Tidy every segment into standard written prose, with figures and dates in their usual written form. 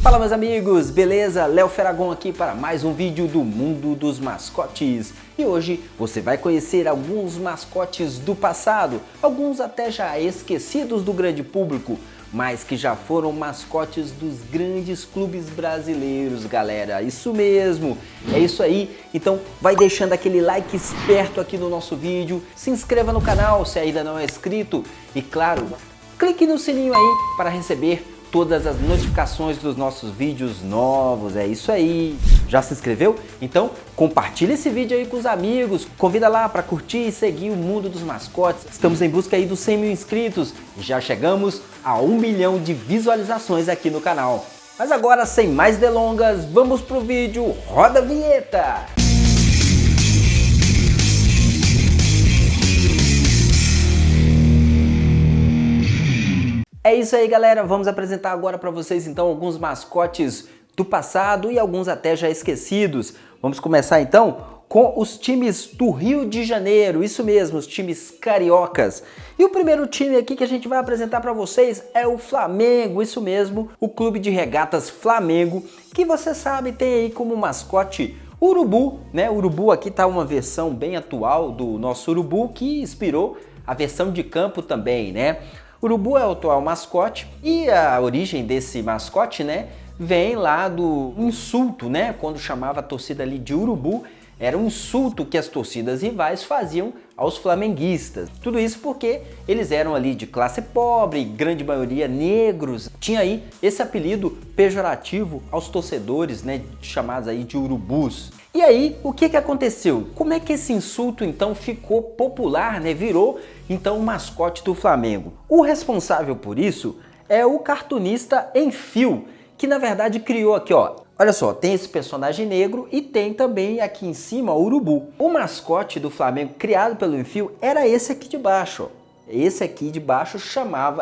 Fala meus amigos, beleza? Léo Feragon aqui para mais um vídeo do Mundo dos Mascotes. E hoje você vai conhecer alguns mascotes do passado, alguns até já esquecidos do grande público, mas que já foram mascotes dos grandes clubes brasileiros, galera. Isso mesmo, é isso aí. Então vai deixando aquele like esperto aqui no nosso vídeo, se inscreva no canal se ainda não é inscrito e claro, clique no sininho aí para receber todas as notificações dos nossos vídeos novos, é isso aí. Já se inscreveu? Então compartilha esse vídeo aí com os amigos, convida lá para curtir e seguir o Mundo dos Mascotes. Estamos em busca aí dos 100 mil inscritos e já chegamos a 1 milhão de visualizações aqui no canal. Mas agora, sem mais delongas, vamos pro vídeo, roda a vinheta! É isso aí, galera, vamos apresentar agora para vocês então alguns mascotes do passado e alguns até já esquecidos. Vamos começar então com os times do Rio de Janeiro, isso mesmo, os times cariocas. E o primeiro time aqui que a gente vai apresentar para vocês é o Flamengo, isso mesmo, o Clube de Regatas Flamengo, que você sabe tem aí como mascote Urubu, né? O Urubu aqui tá uma versão bem atual do nosso Urubu que inspirou a versão de campo também, né? O Urubu é o atual mascote e a origem desse mascote, né, vem lá do insulto, né, quando chamava a torcida ali de Urubu, era um insulto que as torcidas rivais faziam aos flamenguistas. Tudo isso porque eles eram ali de classe pobre, grande maioria negros. Tinha aí esse apelido pejorativo aos torcedores, né, chamados aí de urubus. E aí, o que aconteceu? Como é que esse insulto então ficou popular, né? Virou então o mascote do Flamengo. O responsável por isso é o cartunista Enfio, que na verdade criou aqui, ó. Olha só, tem esse personagem negro e tem também aqui em cima o urubu. O mascote do Flamengo criado pelo Enfio era esse aqui de baixo, ó. Esse aqui de baixo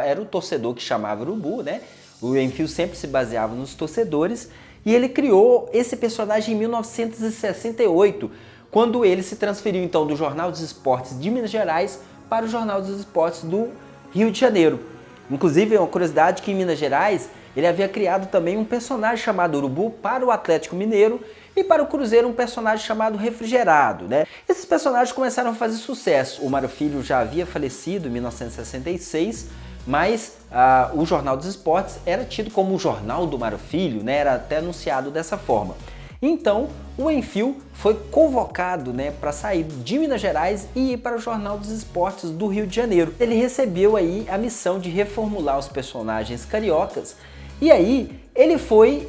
era o torcedor que chamava urubu, né? O Enfio sempre se baseava nos torcedores. E ele criou esse personagem em 1968, quando ele se transferiu então do Jornal dos Esportes de Minas Gerais para o Jornal dos Esportes do Rio de Janeiro. Inclusive, é uma curiosidade que em Minas Gerais ele havia criado também um personagem chamado Urubu para o Atlético Mineiro e para o Cruzeiro um personagem chamado Refrigerado, né? Esses personagens começaram a fazer sucesso. O Mário Filho já havia falecido em 1966, mas o Jornal dos Esportes era tido como o Jornal do Mário Filho, né? Era até anunciado dessa forma. Então, o Enfio foi convocado, né, para sair de Minas Gerais e ir para o Jornal dos Esportes do Rio de Janeiro. Ele recebeu aí a missão de reformular os personagens cariocas e aí ele foi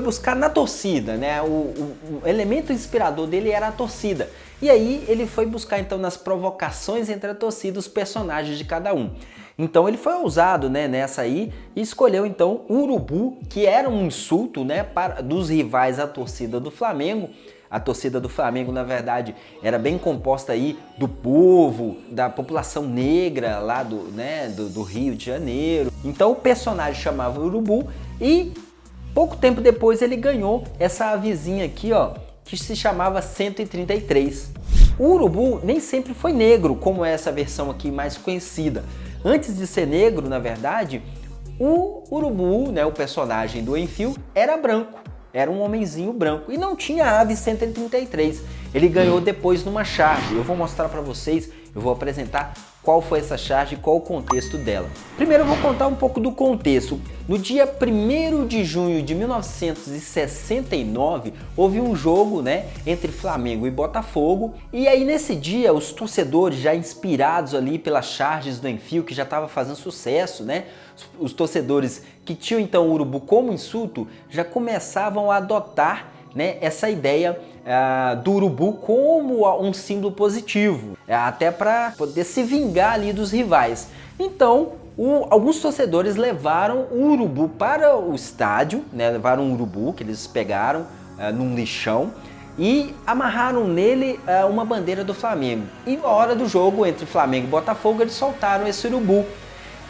buscar na torcida, né? O elemento inspirador dele era a torcida. E aí ele foi buscar então nas provocações entre a torcida os personagens de cada um. Então ele foi ousado, né, nessa aí e escolheu então o Urubu, que era um insulto, né, dos rivais à torcida do Flamengo. A torcida do Flamengo, na verdade, era bem composta aí do povo, da população negra lá do Rio de Janeiro. Então o personagem chamava Urubu e pouco tempo depois ele ganhou essa avezinha aqui, ó, que se chamava 133. O Urubu nem sempre foi negro, como é essa versão aqui mais conhecida. Antes de ser negro, na verdade, o Urubu, né, o personagem do Enfio, era branco. Era um homenzinho branco e não tinha a ave 133. Ele ganhou depois numa charge. Eu vou mostrar para vocês, eu vou apresentar qual foi essa charge e qual o contexto dela. Primeiro eu vou contar um pouco do contexto. No dia 1º de junho de 1969, houve um jogo, né, entre Flamengo e Botafogo. E aí nesse dia, os torcedores já inspirados ali pelas charges do Enfio, que já estava fazendo sucesso, né? Os torcedores que tinham então o urubu como insulto, já começavam a adotar, né, essa ideia do urubu como um símbolo positivo, até para poder se vingar ali dos rivais. Então, alguns torcedores levaram o urubu para o estádio, né, levaram um urubu que eles pegaram num lixão e amarraram nele uma bandeira do Flamengo. E na hora do jogo entre Flamengo e Botafogo, eles soltaram esse urubu.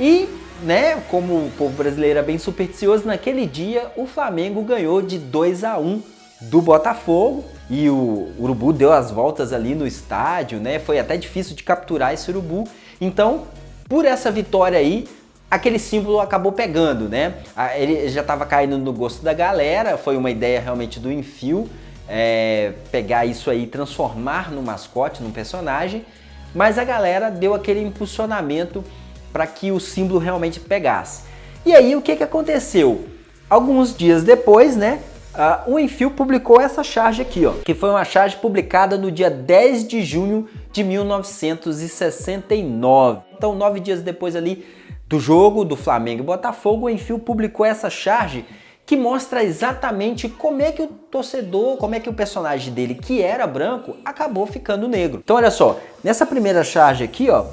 E, né, como o povo brasileiro é bem supersticioso, naquele dia o Flamengo ganhou de 2-1 do Botafogo e o urubu deu as voltas ali no estádio, né? Foi até difícil de capturar esse urubu. Então, por essa vitória aí, aquele símbolo acabou pegando, né? Ele já estava caindo no gosto da galera, foi uma ideia realmente do Enfield, pegar isso aí e transformar no mascote, num personagem, mas a galera deu aquele impulsionamento para que o símbolo realmente pegasse. E aí o que aconteceu? Alguns dias depois, né, o Enfield publicou essa charge aqui, ó, que foi uma charge publicada no dia 10 de junho de 1969. Então, 9 dias depois ali do jogo do Flamengo e Botafogo, o Enfield publicou essa charge que mostra exatamente como é que o torcedor, como é que o personagem dele, que era branco, acabou ficando negro. Então, olha só, nessa primeira charge aqui, ó,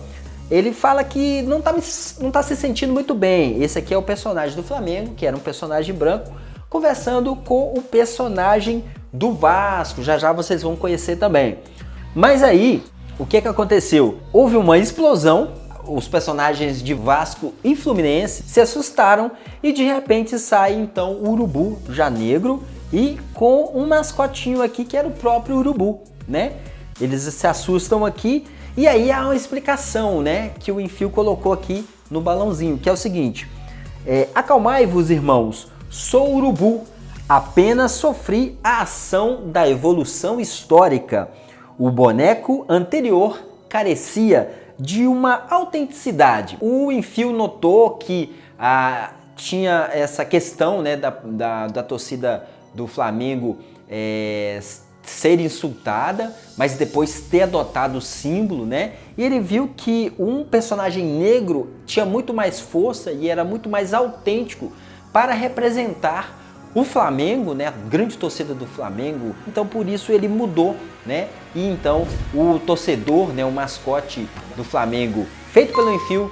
ele fala que não tá se sentindo muito bem. Esse aqui é o personagem do Flamengo, que era um personagem branco, conversando com o personagem do Vasco. Já já vocês vão conhecer também. Mas aí, o que aconteceu? Houve uma explosão, os personagens de Vasco e Fluminense se assustaram e de repente sai então o Urubu, já negro, e com um mascotinho aqui que era o próprio Urubu, né? Eles se assustam aqui e aí há uma explicação, né, que o Enfield colocou aqui no balãozinho, que é o seguinte: acalmai-vos, irmãos, sou Urubu, apenas sofri a ação da evolução histórica. O boneco anterior carecia de uma autenticidade. O Enfield notou que tinha essa questão, né, da torcida do Flamengo ser insultada, mas depois ter adotado o símbolo, né? E ele viu que um personagem negro tinha muito mais força e era muito mais autêntico para representar o Flamengo, né? A grande torcida do Flamengo. Então por isso ele mudou, né? E então o torcedor, né, o mascote do Flamengo, feito pelo Enfield,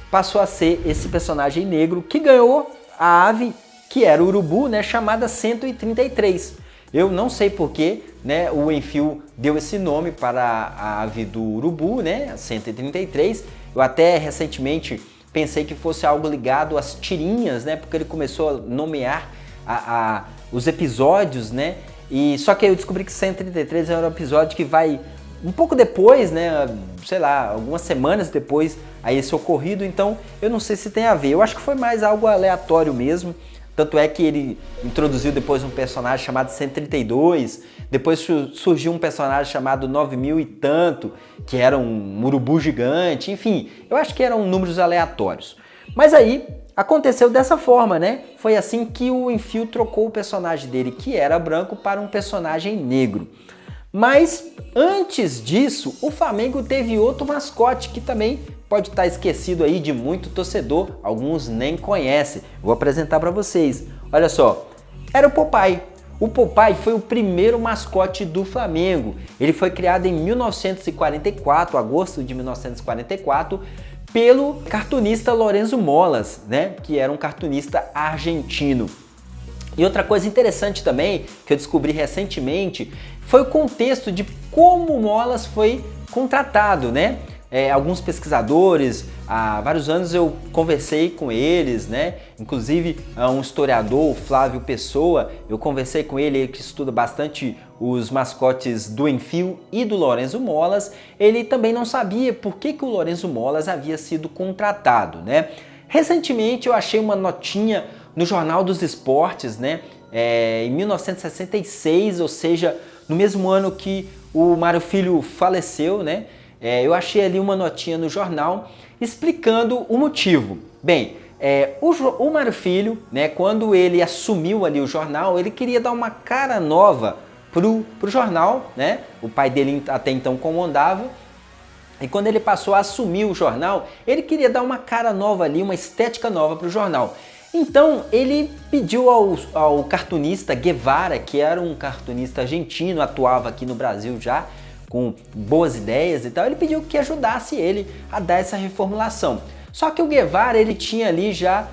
passou a ser esse personagem negro que ganhou a ave, que era o urubu, né, chamada 133. Eu não sei porquê, né, o Enfield deu esse nome para a ave do urubu, né, 133. Eu até recentemente pensei que fosse algo ligado às tirinhas, né, porque ele começou a nomear os episódios, né, e só que eu descobri que 133 era um episódio que vai um pouco depois, né, sei lá, algumas semanas depois a esse ocorrido, então eu não sei se tem a ver. Eu acho que foi mais algo aleatório mesmo. Tanto é que ele introduziu depois um personagem chamado 132, depois surgiu um personagem chamado 9000 e tanto, que era um urubu gigante, enfim, eu acho que eram números aleatórios. Mas aí aconteceu dessa forma, né? Foi assim que o Enfield trocou o personagem dele, que era branco, para um personagem negro. Mas antes disso, o Flamengo teve outro mascote que também pode estar esquecido aí de muito torcedor, alguns nem conhecem. Vou apresentar para vocês. Olha só, era o Popeye. O Popeye foi o primeiro mascote do Flamengo. Ele foi criado em 1944, agosto de 1944, pelo cartunista Lorenzo Molas, né, que era um cartunista argentino. E outra coisa interessante também, que eu descobri recentemente, foi o contexto de como o Molas foi contratado, né? Alguns pesquisadores, há vários anos eu conversei com eles, né? Inclusive um historiador, o Flávio Pessoa, eu conversei com ele que estuda bastante os mascotes do Enfield e do Lorenzo Molas. Ele também não sabia por que o Lorenzo Molas havia sido contratado, né? Recentemente eu achei uma notinha no Jornal dos Esportes, né? Em 1966, ou seja, no mesmo ano que o Mário Filho faleceu, né? Eu achei ali uma notinha no jornal explicando o motivo. Bem, o Mário Filho, né, quando ele assumiu ali o jornal, ele queria dar uma cara nova pro jornal, né? O pai dele até então comandava. E quando ele passou a assumir o jornal, ele queria dar uma cara nova ali, uma estética nova para o jornal. Então ele pediu ao cartunista Guevara, que era um cartunista argentino, atuava aqui no Brasil já, com boas ideias e tal, ele pediu que ajudasse ele a dar essa reformulação. Só que o Guevara, ele tinha ali já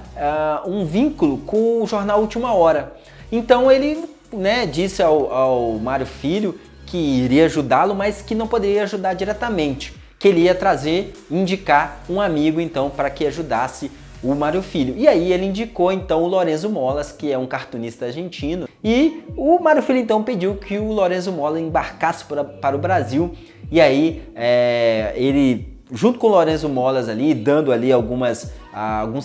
um vínculo com o jornal Última Hora. Então ele, né, disse ao Mário Filho que iria ajudá-lo, mas que não poderia ajudar diretamente, que ele ia indicar um amigo então para que ajudasse o Mário Filho. E aí ele indicou então o Lorenzo Molas, que é um cartunista argentino, e o Mário Filho então pediu que o Lorenzo Molas embarcasse para o Brasil, e aí ele junto com o Lorenzo Molas ali, dando ali alguns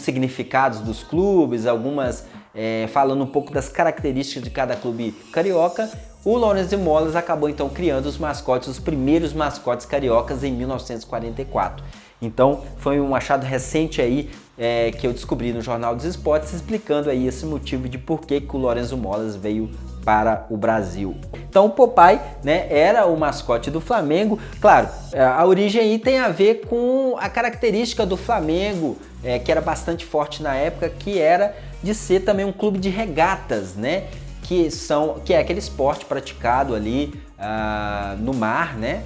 significados dos clubes, falando um pouco das características de cada clube carioca, o Lorenzo Molas acabou então criando os primeiros mascotes cariocas em 1944. Então foi um achado recente aí que eu descobri no Jornal dos Esportes, explicando aí esse motivo de por que o Lorenzo Molas veio para o Brasil. Então o Popeye, né, era o mascote do Flamengo. Claro, a origem aí tem a ver com a característica do Flamengo, que era bastante forte na época, que era de ser também um clube de regatas, né, que é aquele esporte praticado ali no mar, né,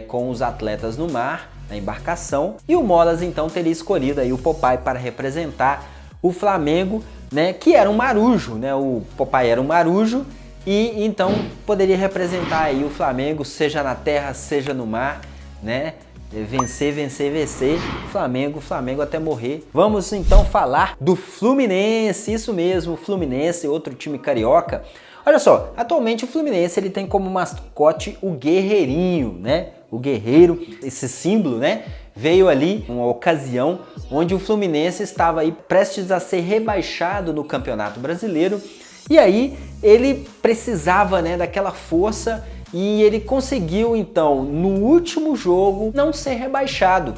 com os atletas no mar, na embarcação. E o Molas então teria escolhido aí o Popeye para representar o Flamengo, né, que era um marujo, né? O Popeye era um marujo e então poderia representar aí o Flamengo, seja na terra, seja no mar, né? Vencer, vencer, vencer, Flamengo até morrer. Vamos então falar do Fluminense, isso mesmo, o Fluminense, outro time carioca. Olha só, atualmente o Fluminense ele tem como mascote o Guerreirinho, né? O guerreiro, esse símbolo, né? Veio ali uma ocasião onde o Fluminense estava aí prestes a ser rebaixado no Campeonato Brasileiro e aí ele precisava, né, daquela força e ele conseguiu então no último jogo não ser rebaixado.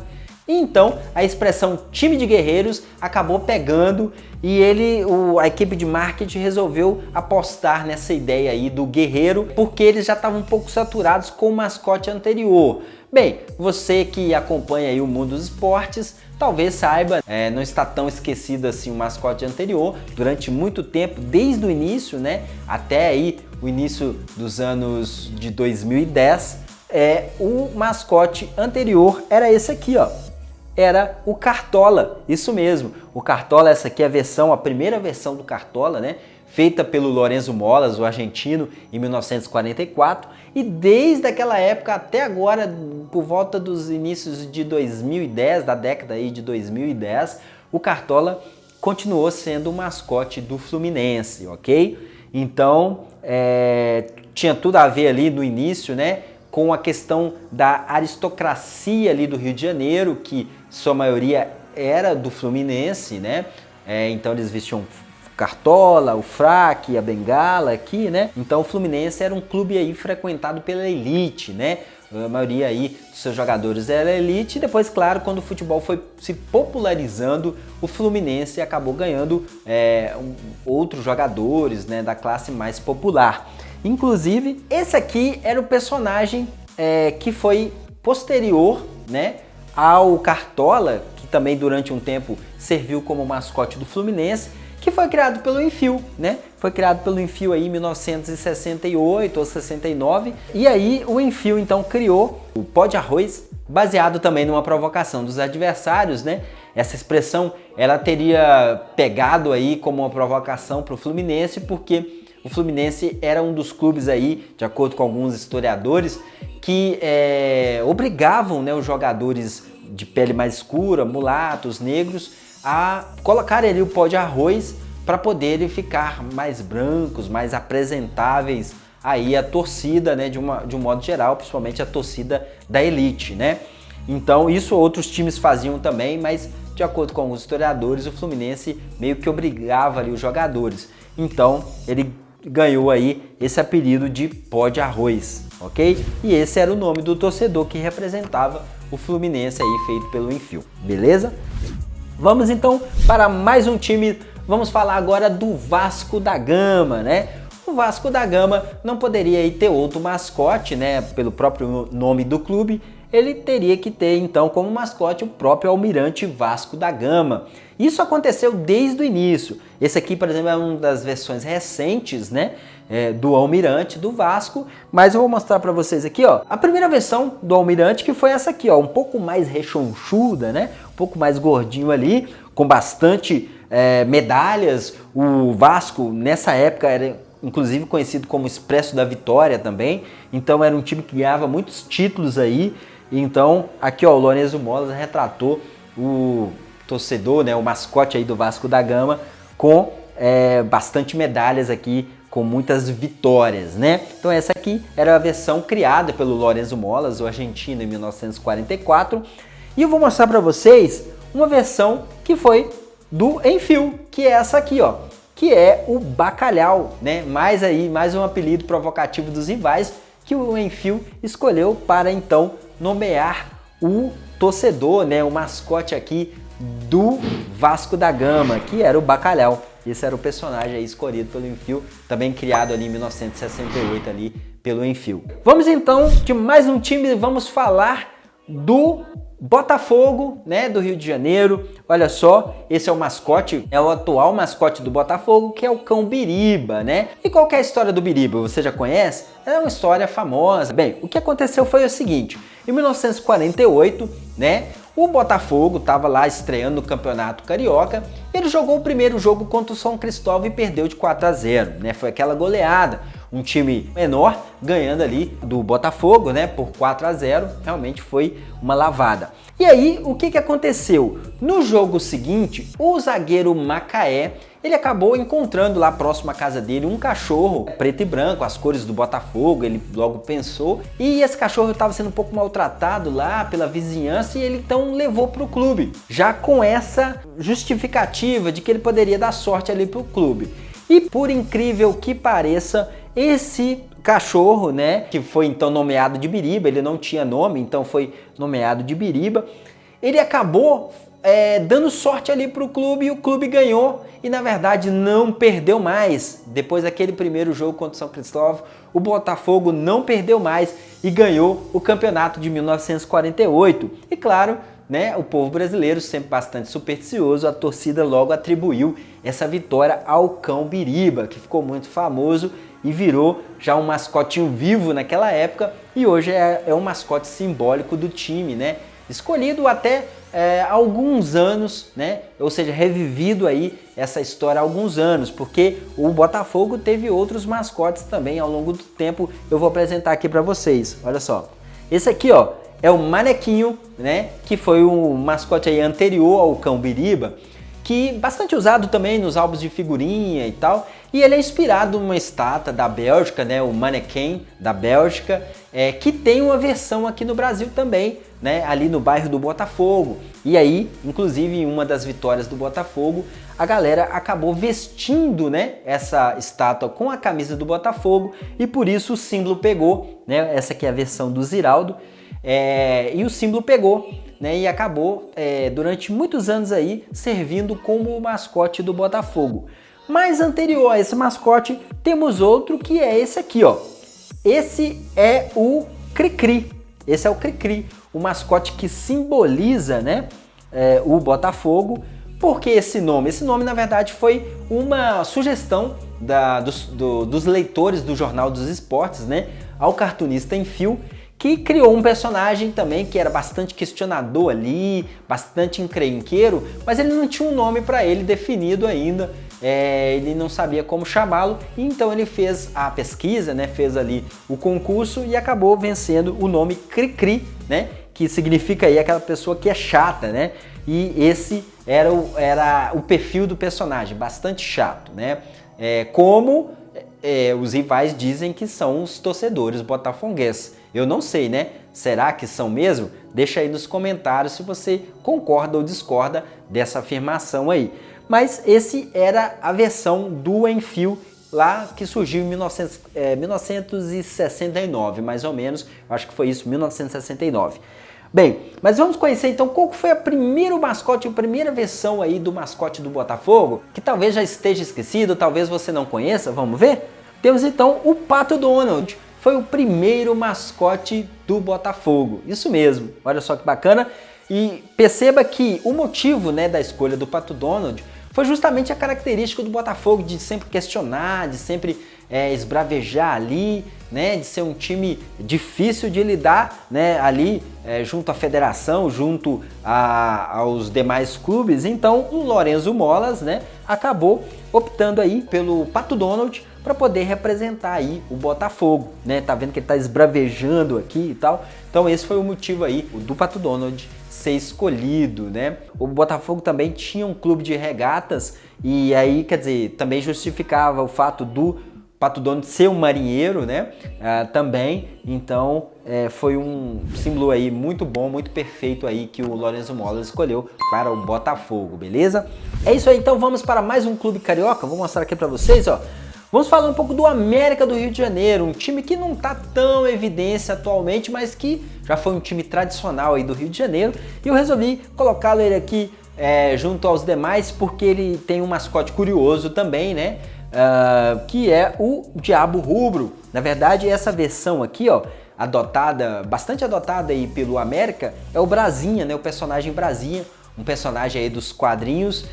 E então a expressão time de guerreiros acabou pegando e a equipe de marketing resolveu apostar nessa ideia aí do guerreiro porque eles já estavam um pouco saturados com o mascote anterior. Bem, você que acompanha aí o mundo dos esportes, talvez saiba, não está tão esquecido assim o mascote anterior. Durante muito tempo, desde o início, né, até aí o início dos anos de 2010, o mascote anterior era esse aqui, ó. Era o Cartola, isso mesmo. O Cartola, essa aqui é a primeira versão do Cartola, né? Feita pelo Lorenzo Molas, o argentino, em 1944. E desde aquela época até agora, por volta dos inícios de 2010, da década aí de 2010, o Cartola continuou sendo o mascote do Fluminense, ok? Então, tinha tudo a ver ali no início, né? Com a questão da aristocracia ali do Rio de Janeiro, que sua maioria era do Fluminense, né? Então eles vestiam cartola, o fraque, a bengala aqui, né? Então o Fluminense era um clube aí frequentado pela elite, né? A maioria aí dos seus jogadores era elite e depois, claro, quando o futebol foi se popularizando, o Fluminense acabou ganhando outros jogadores, né, da classe mais popular. Inclusive, esse aqui era o personagem que foi posterior, né, ao Cartola, que também durante um tempo serviu como mascote do Fluminense, que foi criado pelo Enfio, né? Foi criado pelo Enfio aí em 1968 ou 69. E aí o Enfio então criou o pó de arroz, baseado também numa provocação dos adversários, né? Essa expressão ela teria pegado aí como uma provocação para o Fluminense, porque o Fluminense era um dos clubes aí, de acordo com alguns historiadores, que obrigavam, né, os jogadores de pele mais escura, mulatos, negros, a colocar ali o pó de arroz para poderem ficar mais brancos, mais apresentáveis aí a torcida, né, de um modo geral, principalmente a torcida da elite, né? Então isso outros times faziam também, mas de acordo com alguns historiadores, o Fluminense meio que obrigava ali os jogadores. Então ele ganhou aí esse apelido de pó de arroz, ok? E esse era o nome do torcedor que representava o Fluminense aí, feito pelo Enfio, beleza? Vamos então para mais um time, vamos falar agora do Vasco da Gama, né? O Vasco da Gama não poderia aí ter outro mascote, né? Pelo próprio nome do clube, ele teria que ter então como mascote o próprio Almirante Vasco da Gama. Isso aconteceu desde o início. Esse aqui, por exemplo, é uma das versões recentes, né, do Almirante do Vasco, mas eu vou mostrar para vocês aqui, ó, a primeira versão do Almirante, que foi essa aqui, ó, um pouco mais rechonchuda, né, um pouco mais gordinho ali, com bastante medalhas. O Vasco nessa época era inclusive conhecido como Expresso da Vitória também, então era um time que ganhava muitos títulos aí. Então aqui, ó, o Lorenzo Molas retratou o torcedor, né, o mascote aí do Vasco da Gama com bastante medalhas aqui, com muitas vitórias, né? Então essa aqui era a versão criada pelo Lorenzo Molas, o argentino, em 1944. E eu vou mostrar para vocês uma versão que foi do Enfio, que é essa aqui, ó, que é o Bacalhau, né? Mais um apelido provocativo dos rivais que o Enfio escolheu para então nomear o torcedor, né? O mascote aqui do Vasco da Gama, que era o Bacalhau. Esse era o personagem aí escolhido pelo Enfio, também criado ali em 1968 ali pelo Enfio. Vamos então de mais um time, vamos falar do Botafogo, né, do Rio de Janeiro. Olha só, esse é o mascote, é o atual mascote do Botafogo, que é o cão Biriba, né? E qual que é a história do Biriba? Você já conhece? É uma história famosa. Bem, o que aconteceu foi o seguinte, em 1948, né, o Botafogo estava lá estreando no Campeonato Carioca, ele jogou o primeiro jogo contra o São Cristóvão e perdeu de 4-0, né? Foi aquela goleada, um time menor ganhando ali do Botafogo, né, por 4-0, realmente foi uma lavada. E aí, o que aconteceu? No jogo seguinte, o zagueiro Macaé, ele acabou encontrando lá próximo à casa dele um cachorro preto e branco, as cores do Botafogo, ele logo pensou, e esse cachorro estava sendo um pouco maltratado lá pela vizinhança e ele então levou para o clube, já com essa justificativa de que ele poderia dar sorte ali para o clube. E por incrível que pareça, esse cachorro, né, que foi então nomeado de Biriba, ele não tinha nome, então foi nomeado de Biriba, ele acabou dando sorte ali para o clube e o clube ganhou e na verdade não perdeu mais. Depois daquele primeiro jogo contra o São Cristóvão, o Botafogo não perdeu mais e ganhou o campeonato de 1948. E claro, né, o povo brasileiro, sempre bastante supersticioso, a torcida logo atribuiu essa vitória ao cão Biriba, que ficou muito famoso e virou já um mascotinho vivo naquela época e hoje é um mascote simbólico do time, né? Escolhido até há alguns anos, né? Ou seja, revivido aí essa história há alguns anos, porque o Botafogo teve outros mascotes também ao longo do tempo. Eu vou apresentar aqui para vocês, olha só. Esse aqui, ó, é o Manequinho, né? Que foi um mascote aí anterior ao cão Biriba, que bastante usado também nos álbuns de figurinha e tal, e ele é inspirado numa estátua da Bélgica, né, o Mannequin da Bélgica, que tem uma versão aqui no Brasil também, né, ali no bairro do Botafogo. E aí, inclusive, em uma das vitórias do Botafogo, a galera acabou vestindo, né, essa estátua com a camisa do Botafogo e por isso o símbolo pegou, né, essa aqui é a versão do Ziraldo, e o símbolo pegou, né, e acabou durante muitos anos aí servindo como o mascote do Botafogo. Mas anterior a esse mascote temos outro que é esse aqui, ó. Esse é o Cri-Cri. Esse é o Cri-Cri, o mascote que simboliza, né, o Botafogo. Por que esse nome? Esse nome na verdade foi uma sugestão dos leitores do Jornal dos Esportes, né, ao cartunista Enfio, que criou um personagem também que era bastante questionador ali, bastante encrenqueiro, mas ele não tinha um nome para ele definido ainda, ele não sabia como chamá-lo, então ele fez a pesquisa, né, fez ali o concurso e acabou vencendo o nome Cri-Cri, né, que significa aí aquela pessoa que é chata, né, e esse era o perfil do personagem, bastante chato, né, os rivais dizem que são os torcedores botafoguenses. Eu não sei, né? Será que são mesmo? Deixa aí nos comentários se você concorda ou discorda dessa afirmação aí. Mas esse era a versão do Enfio lá que surgiu em 1969, mais ou menos. Eu acho que foi isso, 1969. Bem, mas vamos conhecer então qual foi a primeiro mascote, a primeira versão aí do mascote do Botafogo, que talvez já esteja esquecido, talvez você não conheça, vamos ver? Temos então o Pato Donald. Foi o primeiro mascote do Botafogo, isso mesmo, olha só que bacana. E perceba que o motivo, né, da escolha do Pato Donald foi justamente a característica do Botafogo de sempre questionar, de sempre esbravejar ali, né, de ser um time difícil de lidar, né, ali junto à federação, junto aos demais clubes. Então o Lorenzo Molas, né, acabou optando aí pelo Pato Donald para poder representar aí o Botafogo, né? Tá vendo que ele tá esbravejando aqui e tal. Então esse foi o motivo aí do Pato Donald ser escolhido, né? O Botafogo também tinha um clube de regatas e aí, quer dizer, também justificava o fato do Pato Donald ser um marinheiro, né? Também, então foi um símbolo aí muito bom, muito perfeito aí que o Lorenzo Molas escolheu para o Botafogo, beleza? É isso aí, então vamos para mais um clube carioca, vou mostrar aqui para vocês, ó. Vamos falar um pouco do América do Rio de Janeiro, um time que não está tão em evidência atualmente, mas que já foi um time tradicional aí do Rio de Janeiro, e eu resolvi colocá-lo ele aqui junto aos demais porque ele tem um mascote curioso também, né? Que é o Diabo Rubro. Na verdade, essa versão aqui, ó, bastante adotada aí pelo América, é o Brasinha, né? O personagem Brasinha, um personagem aí dos quadrinhos,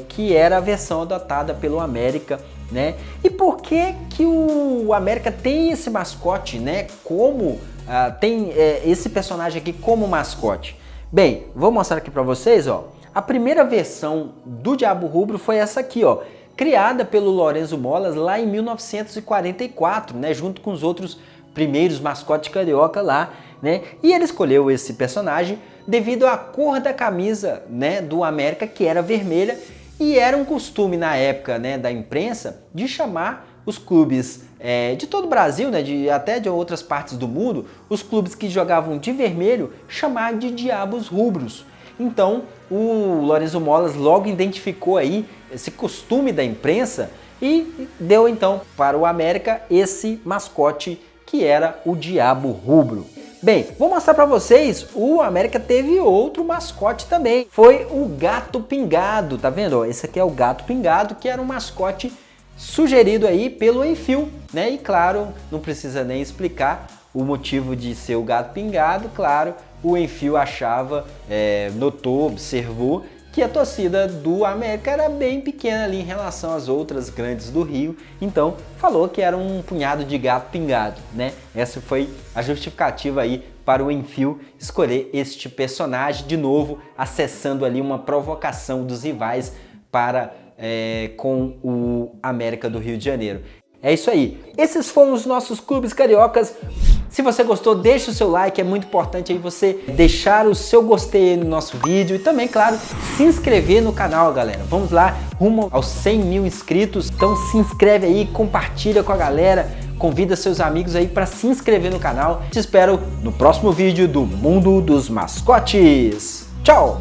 que era a versão adotada pelo América, né? E por que que o América tem esse mascote, né? Como tem esse personagem aqui como mascote? Bem, vou mostrar aqui para vocês, ó. A primeira versão do Diabo Rubro foi essa aqui, ó, criada pelo Lorenzo Molas lá em 1944, né, junto com os outros primeiros mascotes carioca lá, né? E ele escolheu esse personagem devido à cor da camisa, né, do América, que era vermelha, e era um costume na época, né, da imprensa de chamar os clubes de todo o Brasil, né, até de outras partes do mundo, os clubes que jogavam de vermelho, chamar de Diabos Rubros. Então, o Lorenzo Molas logo identificou aí esse costume da imprensa e deu então para o América esse mascote que era o Diabo Rubro. Bem, vou mostrar para vocês, o América teve outro mascote também, foi o Gato Pingado, tá vendo? Esse aqui é o Gato Pingado, que era um mascote sugerido aí pelo Enfio, né? E claro, não precisa nem explicar o motivo de ser o Gato Pingado, claro, o Enfio achava, notou, observou que a torcida do América era bem pequena ali em relação às outras grandes do Rio, então falou que era um punhado de gato pingado, né? Essa foi a justificativa aí para o Enfio escolher este personagem, de novo acessando ali uma provocação dos rivais para com o América do Rio de Janeiro. É isso aí, esses foram os nossos clubes cariocas. Se você gostou, deixa o seu like, é muito importante aí você deixar o seu gostei no nosso vídeo e também, claro, se inscrever no canal, galera. Vamos lá, rumo aos 100 mil inscritos, então se inscreve aí, compartilha com a galera, convida seus amigos aí para se inscrever no canal. Te espero no próximo vídeo do Mundo dos Mascotes. Tchau!